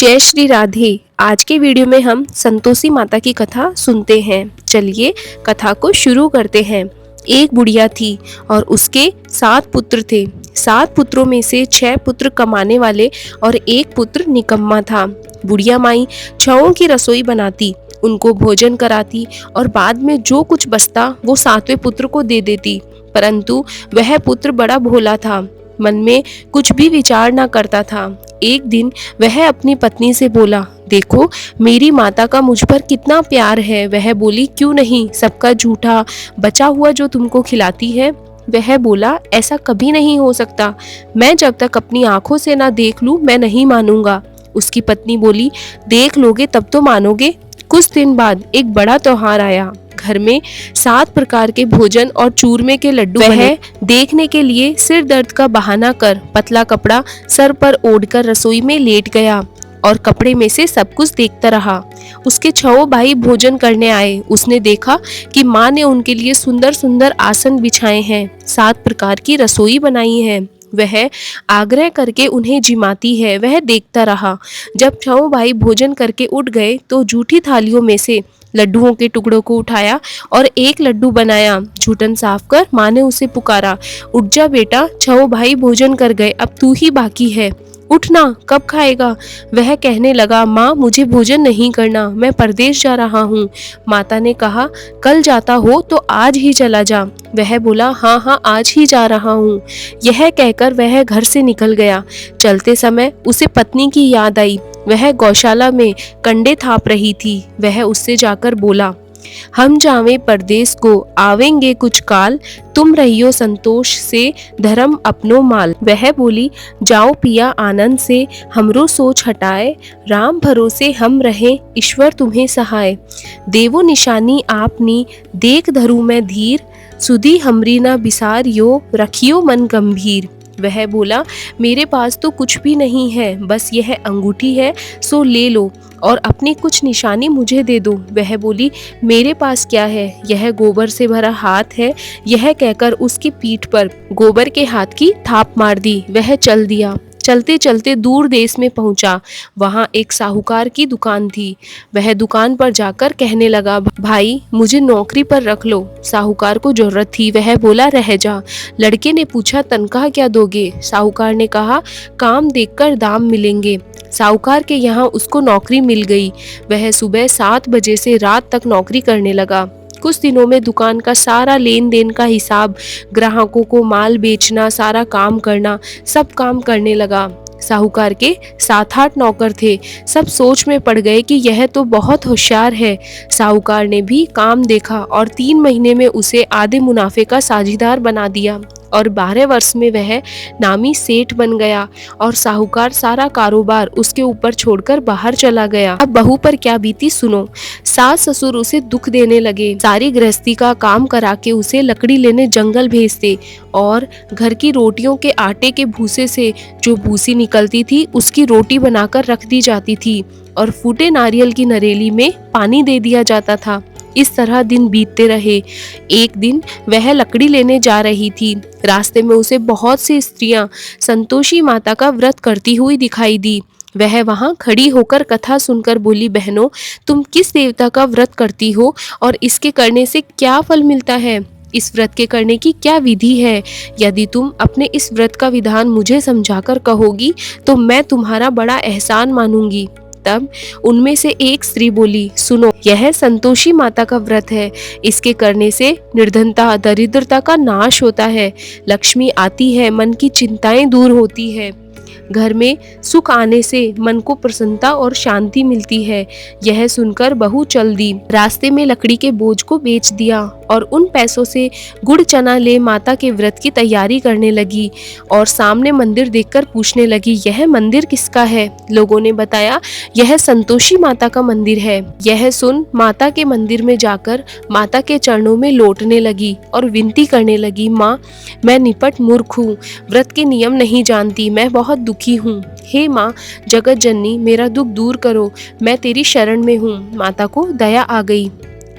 जय श्री राधे। आज के वीडियो में हम संतोषी माता की कथा सुनते हैं। चलिए कथा को शुरू करते हैं। एक बुढ़िया थी और उसके 7 पुत्र थे। 7 पुत्रों में से 6 पुत्र कमाने वाले और 1 पुत्र निकम्मा था। बुढ़िया माई 6 की रसोई बनाती, उनको भोजन कराती और बाद में जो कुछ बचता वो 7वें पुत्र को दे देती। परंतु वह पुत्र बड़ा भोला था, मन में कुछ भी विचार न करता था। एक दिन वह अपनी पत्नी से बोला, देखो मेरी माता का मुझ पर कितना प्यार है। वह बोली, क्यों नहीं, सबका जूठा बचा हुआ जो तुमको खिलाती है। वह बोला, ऐसा कभी नहीं हो सकता, मैं जब तक अपनी आंखों से ना देख लूं मैं नहीं मानूंगा। उसकी पत्नी बोली, देख लोगे तब तो मानोगे। कुछ दिन बाद एक बड़ा त्योहार आया। घर में 7 प्रकार के भोजन और चूरमे के लड्डू बने। वह देखने के लिए सिर दर्द का बहाना कर पतला कपड़ा सर पर ओढ़कर रसोई में लेट गया और कपड़े में से सब कुछ देखता रहा। उसके 6 भाई भोजन करने आए। उसने देखा कि माँ ने उनके लिए सुंदर सुंदर आसन बिछाए हैं, 7 प्रकार की रसोई बनाई है। वह आग्रह करके उन्हें जिमाती है। वह देखता रहा। जब 6 भाई भोजन करके उठ गए तो जूठी थालियों में से लड्डुओं के टुकड़ों को उठाया और एक लड्डू बनाया। जूठन साफ कर माँ ने उसे पुकारा, उठ जा बेटा, 6 भाई भोजन कर गए, अब तू ही बाकी है, उठना, कब खाएगा। वह कहने लगा, माँ मुझे भोजन नहीं करना, मैं परदेश जा रहा हूँ। माता ने कहा, कल जाता हो तो आज ही चला जा। वह बोला, हाँ हाँ आज ही जा रहा हूँ। यह कहकर वह घर से निकल गया। चलते समय उसे पत्नी की याद आई। वह गौशाला में कंडे थाप रही थी। वह उससे जाकर बोला, हम जावें परदेस को, आवेंगे कुछ काल, तुम रहियो संतोष से, धर्म अपनो माल। वह बोली, जाओ पिया आनंद से, हमरो सोच हटाए, राम भरोसे हम रहें, ईश्वर तुम्हें सहाय। देवो निशानी आपनी, देख धरू मैं धीर, सुधी हमरी ना बिसारियो, रखियो मन गंभीर। वह बोला, मेरे पास तो कुछ भी नहीं है, बस यह अंगूठी है, सो ले लो और अपनी कुछ निशानी मुझे दे दो। वह बोली, मेरे पास क्या है, यह गोबर से भरा हाथ है। यह कहकर उसकी पीठ पर गोबर के हाथ की थाप मार दी। वह चल दिया। चलते चलते दूर देश में पहुंचा। वहां एक साहूकार की दुकान थी। वह दुकान पर जाकर कहने लगा, भाई मुझे नौकरी पर रख लो। साहूकार को जरूरत थी। वह बोला, रह जा। लड़के ने पूछा, तनख्वाह क्या दोगे। साहूकार ने कहा, काम देखकर दाम मिलेंगे। साहूकार के यहाँ उसको नौकरी मिल गई। वह सुबह 7 बजे से रात तक नौकरी करने लगा। कुछ दिनों में दुकान का सारा लेन देन का हिसाब, ग्राहकों को माल बेचना, सारा काम करना, सब काम करने लगा। साहूकार के 7-8 नौकर थे। सब सोच में पड़ गए कि यह तो बहुत होशियार है। साहूकार ने भी काम देखा और 3 महीने में उसे आधे मुनाफे का साझीदार बना दिया और 12 वर्ष में वह नामी सेठ बन गया और साहूकार सारा कारोबार उसके ऊपर छोड़कर बाहर चला गया। अब बहू पर क्या बीती सुनो। सास ससुर उसे दुख देने लगे। सारी गृहस्थी का काम करा के उसे लकड़ी लेने जंगल भेजते और घर की रोटियों के आटे के भूसे से जो भूसी निकलती थी उसकी रोटी बनाकर रख दी जाती थी और फूटे नारियल की नरेली में पानी दे दिया जाता था। इस तरह दिन बीतते रहे। एक दिन वह लकड़ी लेने जा रही थी। रास्ते में उसे बहुत सी स्त्रियां संतोषी माता का व्रत करती हुई दिखाई दी। वह वहां खड़ी होकर कथा सुनकर बोली, बहनों तुम किस देवता का व्रत करती हो और इसके करने से क्या फल मिलता है? इस व्रत के करने की क्या विधि है? यदि तुम अपने इस व्रत का विधान मुझे समझाकर कहोगी तो मैं तुम्हारा बड़ा एहसान मानूंगी। तब उनमें से एक स्त्री बोली, सुनो, यह संतोषी माता का व्रत है। इसके करने से निर्धनता, दरिद्रता का नाश होता है, लक्ष्मी आती है, मन की चिंताएं दूर होती है, घर में सुख आने से मन को प्रसन्नता और शांति मिलती है। यह सुनकर बहू चल दी। रास्ते में लकड़ी के बोझ को बेच दिया और उन पैसों से गुड़ चना ले माता के व्रत की तैयारी करने लगी और सामने मंदिर देखकर पूछने लगी, यह मंदिर किसका है? लोगों ने बताया, यह संतोषी माता का मंदिर है। यह सुन माता के मंदिर में जाकर माता के चरणों में लौटने लगी और विनती करने लगी, माँ मैं निपट मूर्ख हूँ, व्रत के नियम नहीं जानती, मैं बहुत दुखी हूँ। हे माँ जगत जननी, मेरा दुख दूर करो, मैं तेरी शरण में हूँ। माता को दया आ गई।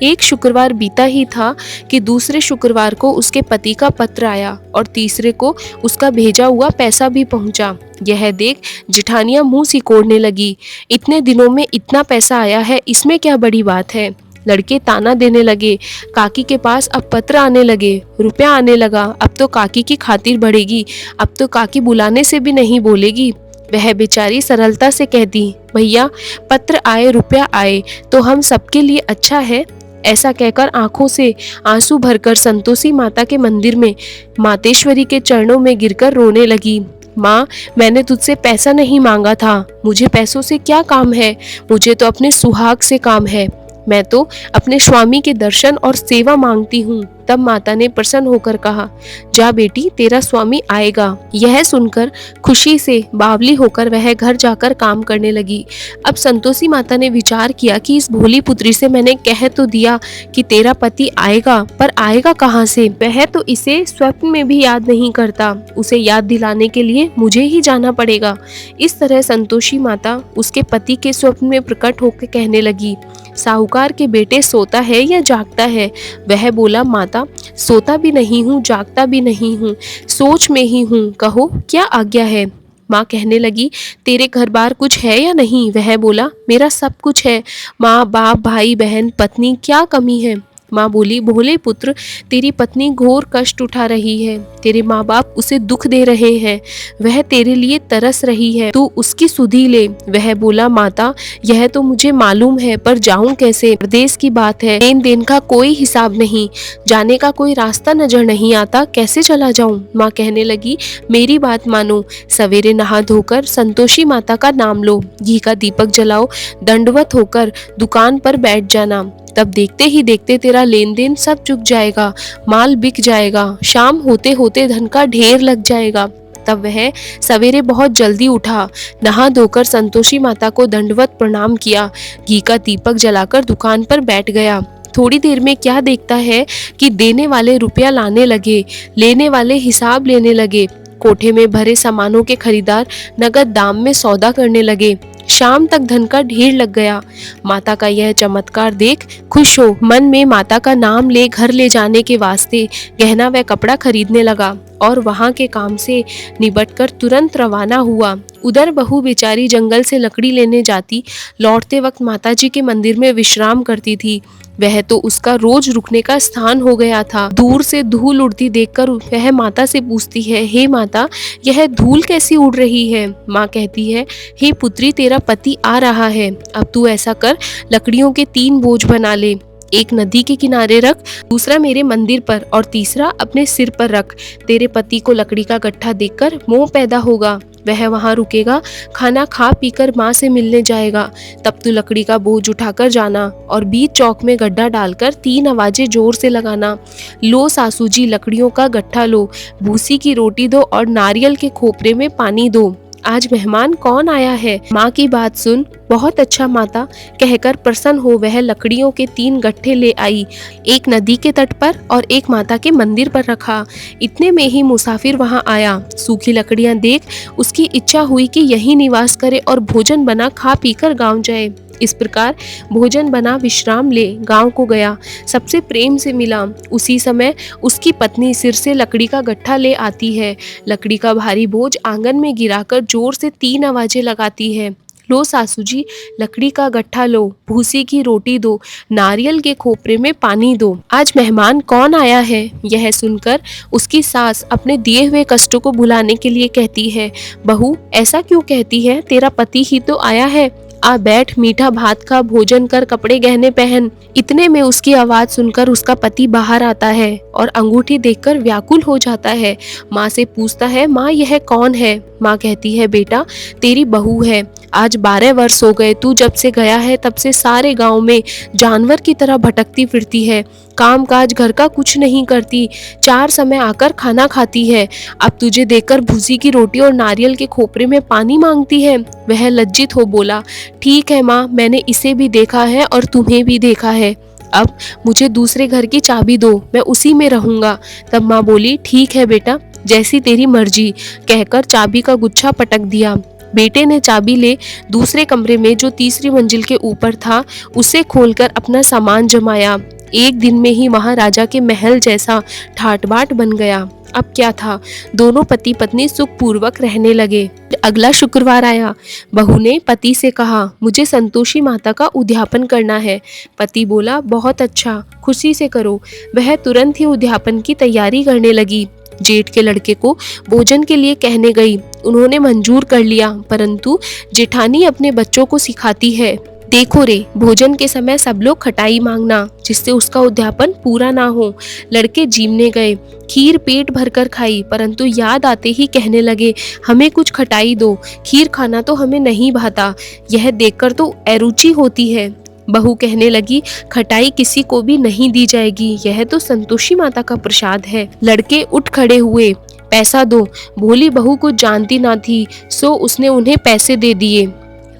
एक शुक्रवार बीता ही था कि दूसरे शुक्रवार को उसके पति का पत्र आया और तीसरे को उसका भेजा हुआ पैसा भी पहुंचा। यह देख जिठानियां मुंह सिकोड़ने लगी। इतने दिनों में इतना पैसा आया है, इसमें क्या बड़ी बात है। लड़के ताना देने लगे। काकी के पास अब पत्र आने लगे, रुपया आने लगा, अब तो काकी की खातिर बढ़ेगी, अब तो काकी बुलाने से भी नहीं बोलेगी। वह बेचारी सरलता से कहती, भैया पत्र आए, रुपया आए तो हम सबके लिए अच्छा है। ऐसा कहकर आंखों से आंसू भरकर संतोषी माता के मंदिर में मातेश्वरी के चरणों में गिरकर रोने लगी। माँ, मैंने तुझसे पैसा नहीं मांगा था, मुझे पैसों से क्या काम है, मुझे तो अपने सुहाग से काम है। मैं तो अपने स्वामी के दर्शन और सेवा मांगती हूँ। तब माता ने प्रसन्न होकर कहा, जा बेटी, तेरा स्वामी आएगा। यह सुनकर खुशी से बावली होकर वह घर जाकर काम करने लगी। अब संतोषी माता ने विचार किया कि इस भोली पुत्री से मैंने कह तो दिया कि तेरा पति आएगा, पर आएगा कहाँ से। वह तो इसे स्वप्न में भी याद नहीं करता, उसे याद दिलाने के लिए मुझे ही जाना पड़ेगा। इस तरह संतोषी माता उसके पति के स्वप्न में प्रकट होकर कहने लगी, साहूकार के बेटे सोता है या जागता है। वह बोला, माता सोता भी नहीं हूँ, जागता भी नहीं हूँ, सोच में ही हूँ, कहो क्या आज्ञा है। माँ कहने लगी, तेरे घर बार कुछ है या नहीं। वह बोला, मेरा सब कुछ है, माँ बाप भाई बहन पत्नी, क्या कमी है। माँ बोली, भोले पुत्र, तेरी पत्नी घोर कष्ट उठा रही है, तेरे माँ बाप उसे दुख दे रहे हैं, वह तेरे लिए तरस रही है, तू उसकी सुधि ले। वह बोला, माता यह तो मुझे मालूम है, पर जाऊं कैसे, प्रदेश की बात है, लेन देन का कोई हिसाब नहीं, जाने का कोई रास्ता नजर नहीं आता, कैसे चला जाऊं। माँ कहने लगी, मेरी बात मानो, सवेरे नहा धोकर संतोषी माता का नाम लो, घी का दीपक जलाओ, दंडवत होकर दुकान पर बैठ जाना, तब देखते ही देखते तेरा लेन देन सब चुक जाएगा, माल बिक जाएगा, शाम होते होते धन का ढेर लग जाएगा। तब वह सवेरे बहुत जल्दी उठा, नहा धोकर संतोषी माता को दंडवत प्रणाम किया, घी का दीपक जलाकर दुकान पर बैठ गया। थोड़ी देर में क्या देखता है कि देने वाले रुपया लाने लगे, लेने वाले हिसाब लेने लगे, कोठे में भरे सामानों के खरीदार नगद दाम में सौदा करने लगे। शाम तक धन का ढेर लग गया। माता का यह चमत्कार देख खुश हो मन में माता का नाम ले घर ले जाने के वास्ते गहना व कपड़ा खरीदने लगा और वहाँ के काम से निबटकर तुरंत रवाना हुआ। उधर बहू बेचारी जंगल से लकड़ी लेने जाती, लौटते वक्त माताजी के मंदिर में विश्राम करती थी। वह तो उसका रोज रुकने का स्थान हो गया था। दूर से धूल उड़ती देखकर वह माता से पूछती है, हे माता, यह धूल कैसी उड़ रही है। माँ कहती है, हे पुत्री, तेरा पति आ रहा है, अब तू ऐसा कर, लकड़ियों के 3 बोझ बना ले, एक नदी के किनारे रख, दूसरा मेरे मंदिर पर और तीसरा अपने सिर पर रख। तेरे पति को लकड़ी का गट्ठा देखकर मोह पैदा होगा, वह वहाँ रुकेगा, खाना खा पीकर माँ से मिलने जाएगा। तब तू लकड़ी का बोझ उठाकर जाना और बीच चौक में गड्ढा डालकर 3 आवाजें जोर से लगाना, लो सासू जी लकड़ियों का गट्ठा लो, भूसी की रोटी दो और नारियल के खोपरे में पानी दो, आज मेहमान कौन आया है। माँ की बात सुन, बहुत अच्छा माता, कहकर प्रसन्न हो वह लकड़ियों के 3 गट्ठे ले आई, एक नदी के तट पर और एक माता के मंदिर पर रखा। इतने में ही मुसाफिर वहाँ आया। सूखी लकड़ियाँ देख उसकी इच्छा हुई कि यहीं निवास करे और भोजन बना खा पीकर गाँव जाए। इस प्रकार भोजन बना विश्राम ले गांव को गया, सबसे प्रेम से मिला। उसी समय उसकी पत्नी सिर से लकड़ी का गट्ठा ले आती है, लकड़ी का भारी बोझ आंगन में गिराकर जोर से 3 आवाजें लगाती है, लो सासू जी लकड़ी का गट्ठा लो, भूसी की रोटी दो, नारियल के खोपरे में पानी दो, आज मेहमान कौन आया है। यह सुनकर उसकी सास अपने दिए हुए कष्टों को भुलाने के लिए कहती है, बहू ऐसा क्यों कहती है, तेरा पति ही तो आया है, आ बैठ, मीठा भात खा, भोजन कर, कपड़े गहने पहन। इतने में उसकी आवाज सुनकर उसका पति बाहर आता है और अंगूठी देखकर व्याकुल हो जाता है। माँ से पूछता है, माँ यह कौन है। माँ कहती है, बेटा तेरी बहू है, आज 12 वर्ष हो गए, तू जब से गया है तब से सारे गांव में जानवर की तरह भटकती फिरती है, काम काज घर का कुछ नहीं करती, 4 समय आकर खाना खाती है, अब तुझे देखकर भूसी की रोटी और नारियल के खोपरे में पानी मांगती है। वह लज्जित हो बोला, ठीक है माँ, मैंने इसे भी देखा है और तुम्हें भी देखा है, अब मुझे दूसरे घर की चाबी दो, मैं उसी में रहूंगा। तब माँ बोली, ठीक है बेटा, जैसी तेरी मर्जी, कहकर चाबी का गुच्छा पटक दिया। बेटे ने चाबी ले दूसरे कमरे में जो तीसरी मंजिल के ऊपर था उसे खोलकर अपना सामान जमाया। एक दिन में ही महाराजा के महल जैसा ठाट बाट बन गया। अब क्या था, दोनों पति पत्नी सुखपूर्वक रहने लगे। अगला शुक्रवार आया। बहू ने पति से कहा, मुझे संतोषी माता का उद्यापन करना है। पति बोला, बहुत अच्छा, खुशी से करो। वह तुरंत ही उद्यापन की तैयारी करने लगी। जेठ के लड़के को भोजन के लिए कहने गई। उन्होंने मंजूर कर लिया, परंतु जेठानी अपने बच्चों को सिखाती है, देखो रे, भोजन के समय सब लोग खटाई मांगना, जिससे उसका उद्यापन पूरा ना हो। लड़के जीमने गए, खीर पेट भरकर खाई, परंतु याद आते ही कहने लगे, हमें कुछ खटाई दो, खीर खाना तो हमें नहीं भाता, यह देखकर तो अरुचि होती है। बहू कहने लगी, खटाई किसी को भी नहीं दी जाएगी, यह तो संतोषी माता का प्रसाद है। लड़के उठ खड़े हुए, पैसा दो। भोली बहू कुछ जानती ना थी, सो उसने उन्हें पैसे दे दिए।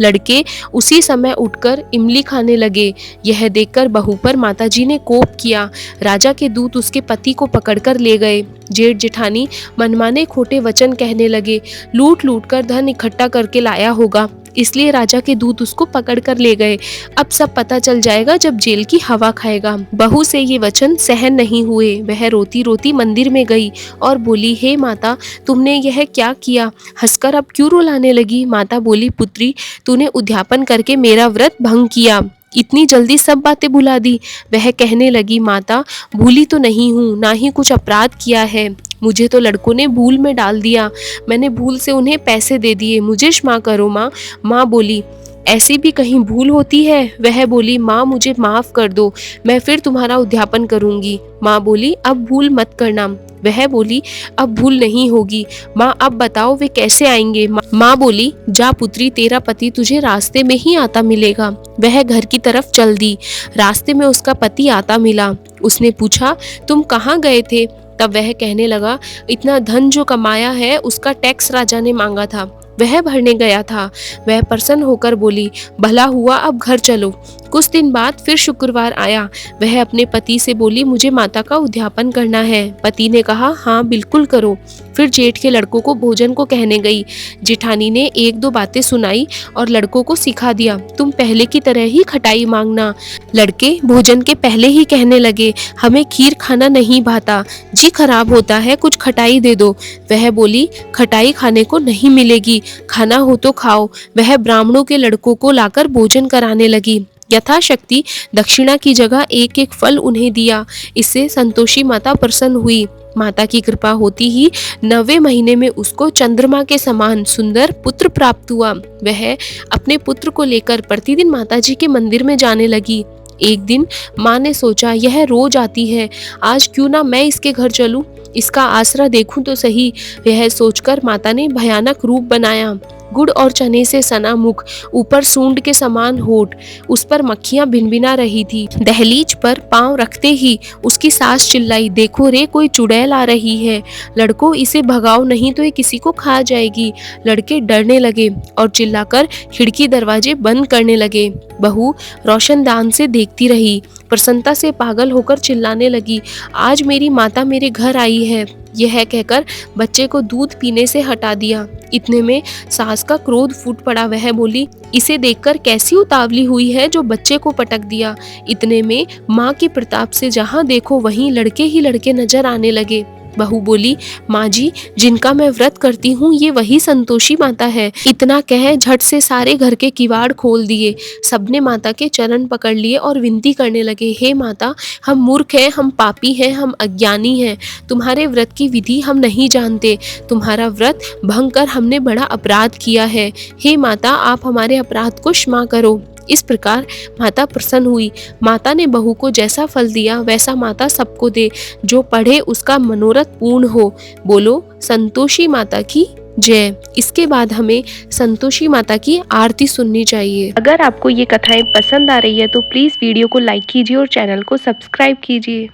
लड़के उसी समय उठकर इमली खाने लगे। यह देखकर बहू पर माताजी ने कोप किया। राजा के दूत उसके पति को पकड़कर ले गए। जेठ जेठानी मनमाने खोटे वचन कहने लगे, लूट लूट कर धन इकट्ठा करके लाया होगा, इसलिए राजा के दूत उसको पकड़ कर ले गए। अब सब पता चल जाएगा जब जेल की हवा खाएगा। बहू से ये वचन सहन नहीं हुए। वह रोती रोती मंदिर में गई और बोली, हे माता, तुमने यह क्या किया? हंसकर अब क्यों रुलाने लगी? माता बोली, पुत्री, तूने उद्यापन करके मेरा व्रत भंग किया, इतनी जल्दी सब बातें भुला दी। वह कहने लगी, माता, भूली तो नहीं हूँ, ना ही कुछ अपराध किया है, मुझे तो लड़कों ने भूल में डाल दिया, मैंने भूल से उन्हें पैसे दे दिए, मुझे क्षमा करो माँ। माँ बोली, ऐसी भी कहीं भूल होती है? वह बोली, माँ मुझे माफ़ कर दो, मैं फिर तुम्हारा उद्यापन करूँगी। माँ बोली, अब भूल मत करना। वह बोली, अब भूल नहीं होगी। माँ अब बताओ वे कैसे आएंगे? माँ बोली, जा पुत्री, तेरा पति तुझे रास्ते में ही आता मिलेगा। वह घर की तरफ चल दी। रास्ते में उसका पति आता मिला। उसने पूछा, तुम कहाँ गए थे? तब वह कहने लगा, इतना धन जो कमाया है उसका टैक्स राजा ने मांगा था, वह भरने गया था। वह प्रसन्न होकर बोली, भला हुआ, अब घर चलो। कुछ दिन बाद फिर शुक्रवार आया। वह अपने पति से बोली, मुझे माता का उद्यापन करना है। पति ने कहा, हाँ बिल्कुल करो। फिर जेठ के लड़कों को भोजन को कहने गई। जेठानी ने एक दो बातें सुनाई और लड़कों को सिखा दिया, तुम पहले की तरह ही खटाई मांगना। लड़के भोजन के पहले ही कहने लगे, हमें खीर खाना नहीं भाता, जी खराब होता है, कुछ खटाई दे दो। वह बोली, खटाई खाने को नहीं मिलेगी, खाना हो तो खाओ। वह ब्राह्मणों के लड़कों को लाकर भोजन कराने लगी। यथाशक्ति दक्षिणा की जगह एक एक फल उन्हें दिया। इससे संतोषी माता प्रसन्न हुई। माता की कृपा होती ही 9वें महीने में उसको चंद्रमा के समान सुंदर पुत्र प्राप्त हुआ। वह अपने पुत्र को लेकर प्रतिदिन माताजी के मंदिर में जाने लगी। एक दिन माँ ने सोचा, यह रोज आती है, आज क्यों ना मैं इसके घर चलूं, इसका आसरा देखूं तो सही। यह सोचकर माता ने भयानक रूप बनाया। गुड़ और चने से सना मुख, ऊपर सूंड के समान होठ, उस पर मक्खियां भिनभिना रही थी। दहलीज पर पांव रखते ही उसकी सास चिल्लाई, देखो रे, कोई चुड़ैल आ रही है, लड़कों इसे भगाओ, नहीं तो ये किसी को खा जाएगी। लड़के डरने लगे और चिल्लाकर खिड़की दरवाजे बंद करने लगे। बहू रोशनदान से देखती रही, प्रसन्नता से पागल होकर चिल्लाने लगी, आज मेरी माता मेरे घर आई है। यह कहकर बच्चे को दूध पीने से हटा दिया। इतने में सास का क्रोध फूट पड़ा। वह बोली, इसे देखकर कैसी उतावली हुई है जो बच्चे को पटक दिया। इतने में माँ के प्रताप से जहाँ देखो वहीं लड़के ही लड़के नजर आने लगे। बहू बोली, माँ जी, जिनका मैं व्रत करती हूँ ये वही संतोषी माता है। इतना कह झट से सारे घर के किवाड़ खोल दिए। सबने माता के चरण पकड़ लिए और विनती करने लगे, हे माता, हम मूर्ख हैं, हम पापी हैं, हम अज्ञानी हैं, तुम्हारे व्रत की विधि हम नहीं जानते, तुम्हारा व्रत भंग कर हमने बड़ा अपराध किया है। हे माता, आप हमारे अपराध को क्षमा करो। इस प्रकार माता प्रसन्न हुई। माता ने बहू को जैसा फल दिया वैसा माता सबको दे, जो पढ़े उसका मनोरथ पूर्ण हो। बोलो संतोषी माता की जय। इसके बाद हमें संतोषी माता की आरती सुननी चाहिए। अगर आपको ये कथाएं पसंद आ रही है तो प्लीज़ वीडियो को लाइक कीजिए और चैनल को सब्सक्राइब कीजिए।